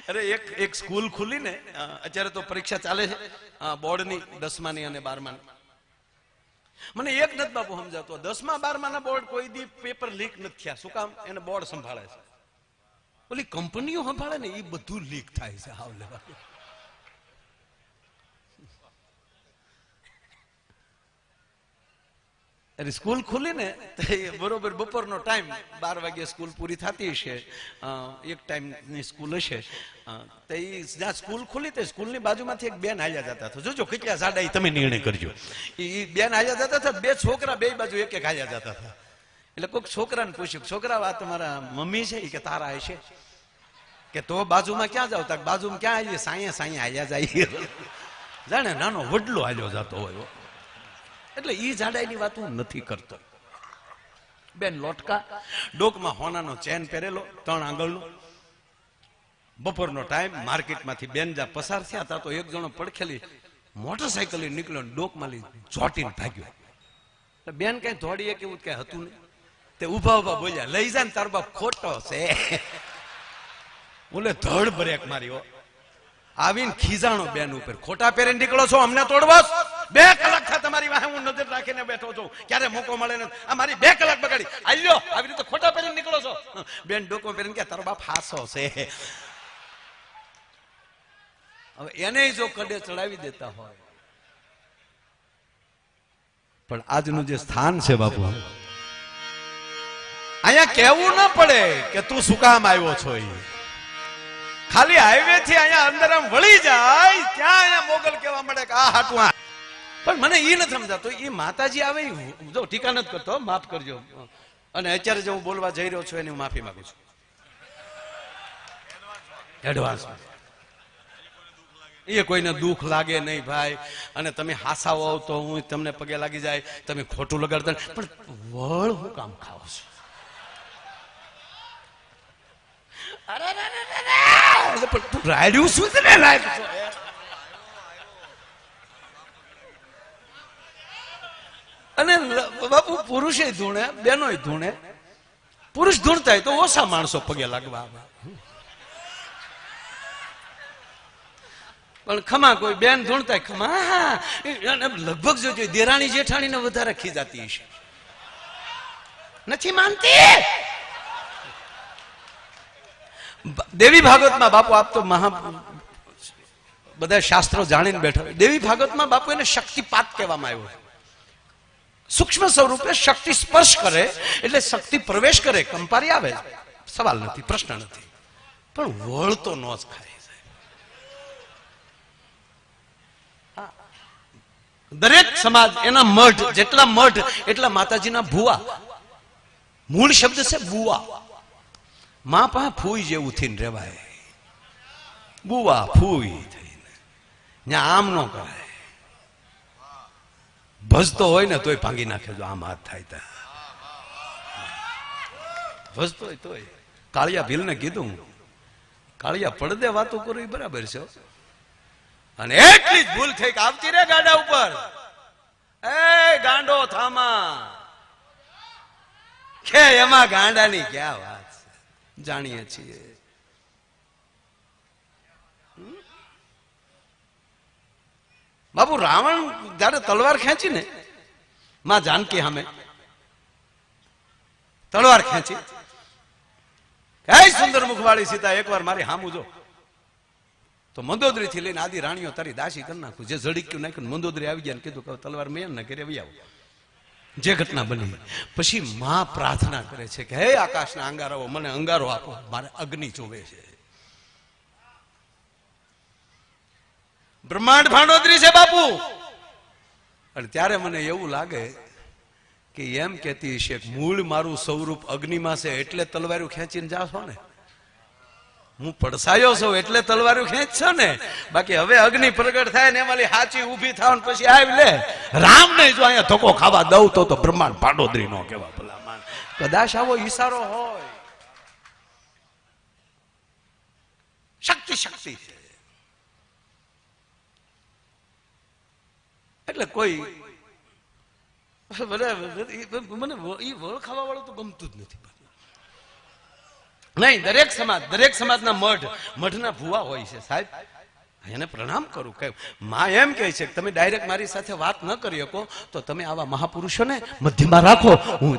અરે એક સ્કૂલ ખુલી ને અત્યારે તો પરીક્ષા ચાલે છે બોર્ડની 10માની અને 12માની. મને એક નથી બાપુ સમજાતો, 10મા 12માના બોર્ડ કોઈ દી પેપર લીક નથી થયા. શું કામ? એને બોર્ડ સંભાળે છે. ઓલી કંપનીઓ સંભાળે ને એ બધું લીક થાય છે. હાવ લેવા અરે સ્કૂલ ખુલી ને બરોબર બપોરનો ટાઈમ 12 વાગે સ્કૂલ પૂરી થતી હશે, એક ટાઈમની સ્કૂલ હશે. તો એ જ્યાં સ્કૂલ ખુલી તે સ્કૂલની બાજુમાંથી એક બેન હાલ્યા જતા હતા. જોજો કેટલા સાડા તમે નિર્ણય કરજો. એ બેન હાલ્યા જતા હતા, બે છોકરા બે બાજુ એક એક હાલ્યા જતા હતા. એટલે કોઈક છોકરાને પૂછ્યું, છોકરા આ તમારા મમ્મી છે? કે તારા હશે. કે તો બાજુમાં ક્યાં જાવ? તા બાજુમાં ક્યાં આવીએ? સાયા સાયા હાલ્યા જાય. જાણે નાનો વડલો હાલ્યો જતો હોય. એટલે ઈ જાડાઈની વાત હું નથી કરતો. બેન લોટકા, ડોકમાં હોનાનો ચેન પહેરેલો, 3 આંગળનો. બપોરનો ટાઈમ, માર્કેટમાંથી બેન જા પસાર થયા હતા તો એક જણો પડખેલી મોટરસાયકલ નીકળ્યો, ડોકમાં લઈ ચોટીને ભાગ્યો. એટલે બેન કઈ દોડીએ કે એવું કઈ હતું નહીં. તે ઉભા ઉભા બોલ્યા, લઈ જાય ને તાર બાપ ખોટો છે. બોલે ધડ બ્રેક માર્યો. આવીને ખીજાણો બેન ઉપર, ખોટા પહેરે નીકળો છો, અમને તોડવા? 2 કલાક થયા તમારી વાહે હું નજર રાખીને બેઠો છું, ક્યારે મોકો મળે ને આ મારી 2 કલાક બગાડી. આલ્યો આવી રીતે ખોટા પહેરીને નીકળો છો. બેન ડોકો પહેરીને કે તારો બાપ હાસો છે. હવે એને જો કડે ચડાવી દેતા હોય. પણ આજનું જે સ્થાન છે બાપુ, અહીંયા કેવું ન પડે કે તું શું કામ આવ્યો છો. ખાલી હાઈવે થી અહીંયા અંદર આમ વળી જાય ત્યાં અહીંયા મોગલ કહેવા મળે કે આ હાટું. પણ મને એ નથી સમજાતો, એ માતાજી આવે જો ટીકા નથી કરતો, માફ કરજો. અને અત્યારે જે હું બોલવા જઈ રહ્યો છું એની હું માફી માંગુ છું એડવાન્સ. એ કોઈને દુઃખ લાગે નહીં ભાઈ. અને તમે હાસા હોવ તો હું તમને પગે લાગી જાય, તમે ખોટું લગાડતા. પણ વળ હું કામ ખાવ છું? પણ તું રાડ્યું શું તને લાયક છો? અને બાપુ પુરુષે ધૂણે, બેનોય ધૂણે. પુરુષ ધૂણતા તો ઓછા માણસો પગે લાગવા. પણ ખમા કોઈ બેન ધૂણતા ખમા. લગભગ જો દેરાણી જેઠાણીને વધારે ખીજાતી હશે. નથી માનતી. દેવી ભાગવતમાં બાપુ આપ તો મહા બધા શાસ્ત્રો જાણીને બેઠા. દેવી ભાગવતમાં બાપુ એને શક્તિપાત કહેવામાં આવ્યો. સૂક્ષ્મ સ્વરૂપે શક્તિ સ્પર્શ કરે એટલે શક્તિ પ્રવેશ કરે, કંપારી આવે, સવાલ નથી, પ્રશ્ન નથી. પણ વળતો ન જ ખાય. દરેક સમાજ એના મઢ, જેટલા મઢ એટલા માતાજીના ભુવા. મૂળ શબ્દ છે બુવા. માં પા ફૂઈ જેવું થઈને રેવાય. બુવા ફૂઈ થઈને ત્યાં આમ ન કરાય. ભજતો હોય ને તોય ભાંગી નાખે. જો આમ હાથ થાય ત્યાં ભજતો હોય તોય. કાળિયા ભીલ ને કીધું, કાળિયા પડદે વાતો કરું એ બરાબર છે, અને એટલી જ ભૂલ થઈ કે આવતી રે ગાડા ઉપર, એ ગાંડો થામા, કે એમાં ગાંડાની ક્યાં વાત છે, જાણીએ છીએ. બાપુ રાવણ જયારે તલવાર ખેંચી ને માં જાનકી સામે તલવાર ખેંચી, કઈ સુંદર મુખવાળી સીતા એકવાર મારી હામું જો તો મંદોદરી થી લઈને આદિ રાણીઓ તારી દાસી કરી નાખું. જે ઝડીક્યું નાખ્યું મંદોદરી આવી ગયા, કીધું કે તલવાર મેં ને ઘરે આવી આવો. જે ઘટના બની પછી માં પ્રાર્થના કરે છે કે હે આકાશના અંગારાઓ, મને અંગારો આપો, મારે અગ્નિ જોવે છે. બ્રહ્માંડ ભાંડોદરી છે બાપુ. અને ત્યારે મને એવું લાગે કે એમ કેતી છે કે મૂળ મારું સ્વરૂપ અગ્નિમાં છે એટલે તલવારું ખેંચીને જાશો ને, હું પડસાયો છું એટલે તલવારું ખેંચશો ને, બાકી હવે અગ્નિ પ્રગટ થાય ને એમાં હાચી ઉભી થાવ ને પછી આવી લે રામ ને જો અહીંયા ધક્કો ખાવા દઉં તો બ્રહ્માંડ ભાંડોદરી નો કેવા ભલા માન. કદાચ આવો ઈશારો હોય. શક્તિ શક્તિ છે એટલે કોઈ મને એ વળ ખાવા વાળું તો ગમતું જ નથી. નહીં, દરેક સમાજના મઢના ભુવા હોય છે સાહેબ, એને પ્રણામ કરું. કે માં એમ કહે છે કે તમે ડાયરેક્ટ મારી સાથે વાત ન કરી શકો તો તમે આવા મહાપુરુષોને મધ્યમાં રાખો. હું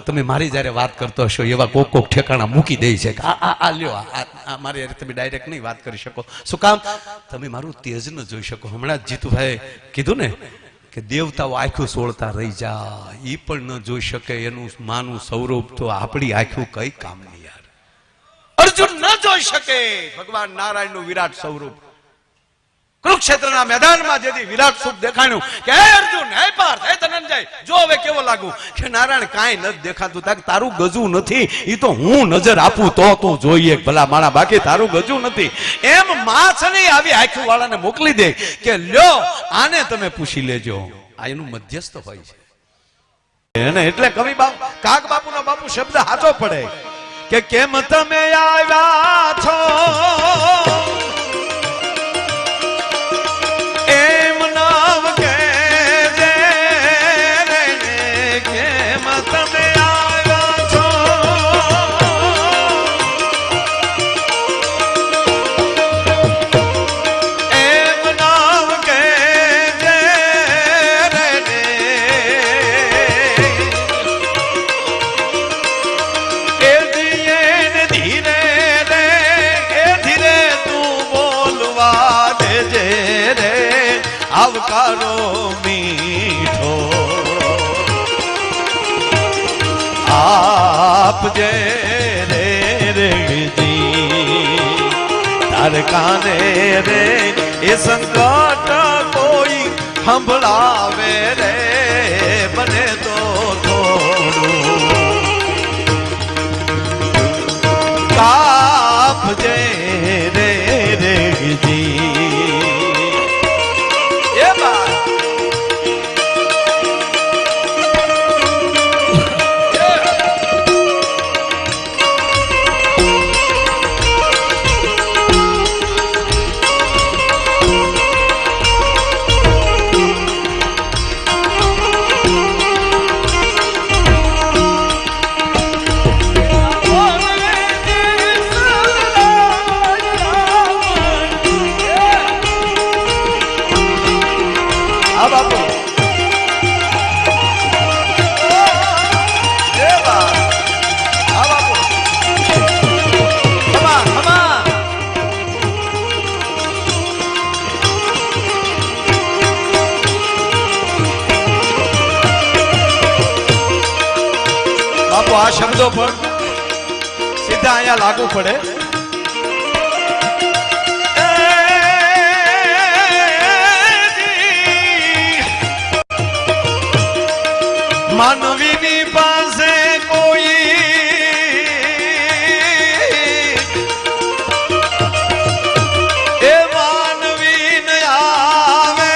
તમે મારી જયારે વાત કરતો હશો એવા કોક ઠેકાણા મૂકી દે છે કે આ લ્યો, આ મારી યારે તમે ડાયરેક્ટ નહીં વાત કરી શકો. શું કામ? તમે મારું તેજ ન જોઈ શકો. હમણાં જ જીતુભાઈ કીધું ને કે દેવતાઓ આંખું સોળતા રહી જાય, એ પણ ન જોઈ શકે એનું માનું સ્વરૂપ, તો આપણી આંખું કઈ કામની યાર. અર્જુન ન જોઈ શકે ભગવાન નારાયણનું વિરાટ સ્વરૂપ. કુરુક્ષેત્રના મેદાનમાં જેથી વિરાટ સ્વરૂપ દેખાણું કે હે અર્જુન, હે પાર્થ, હે ધનંજય, જો હવે કેવો લાગુ કે નારાયણ કાંઈ નથી દેખાતું. તારું ગજું નથી, એ તો હું નજર આપું તો તું જોઈએ ભલા માણા, બાકી તારું ગજું નથી. એમ માં છે ને આવી આંખું વાળાને મોકલી દે કે લ્યો આને તમે પૂછી લેજો. આ એનું મધ્યસ્થ હોય છે. એને એટલે કવિ કાગ બાપુનો બાપુ શબ્દ હાચો પડે કે કેમ તમે આવ્યા છો એમ નામ કે જે કેમ તમે આવ્યા છો એમ નામ કે જે ધીરે તું બોલવા દેજે રે આવકારો મીઠો આપજે રે રેગજી તાર કાને રે એ સંકટ કોઈ સંભળાવે રે બને તો થોડું આપજે રે રેગજી. આ શબ્દો પણ સીધા અહીંયા લાગુ પડે. માનવીની પાસે કોઈ એ માનવી ન આવે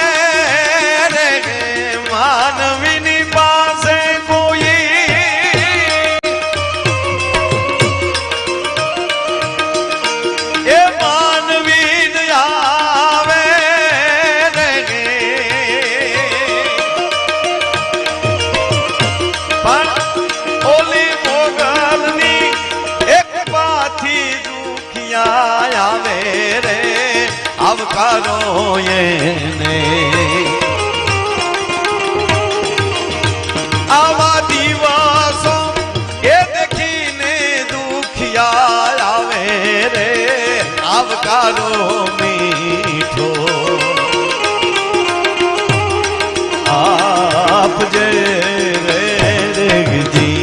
રે માનવીની પાસે કોઈ આવકારો એને આવા દિવસો એ દેખીને દુખિયા આવે રે આવકારો મીઠો આપજે રે રેગજી.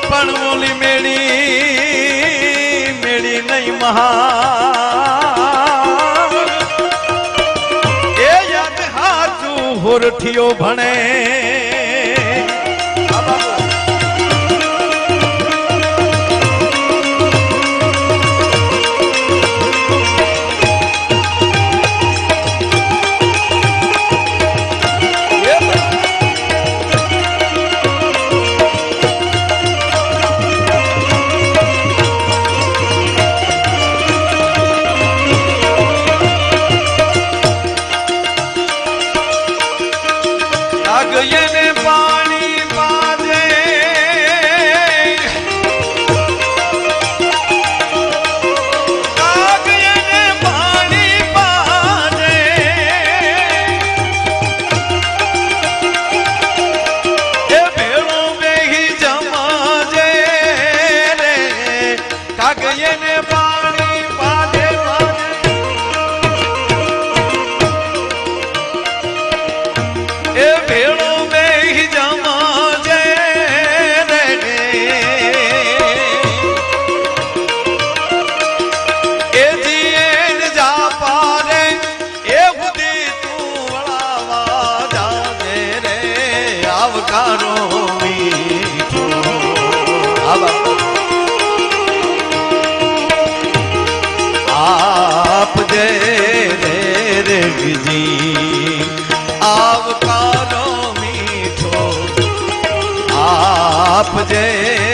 પણ ઓલી મેળી નહીં મહા એ યાદ હાચું હોરઠિયો ભણે આવકારો મીઠો આપજે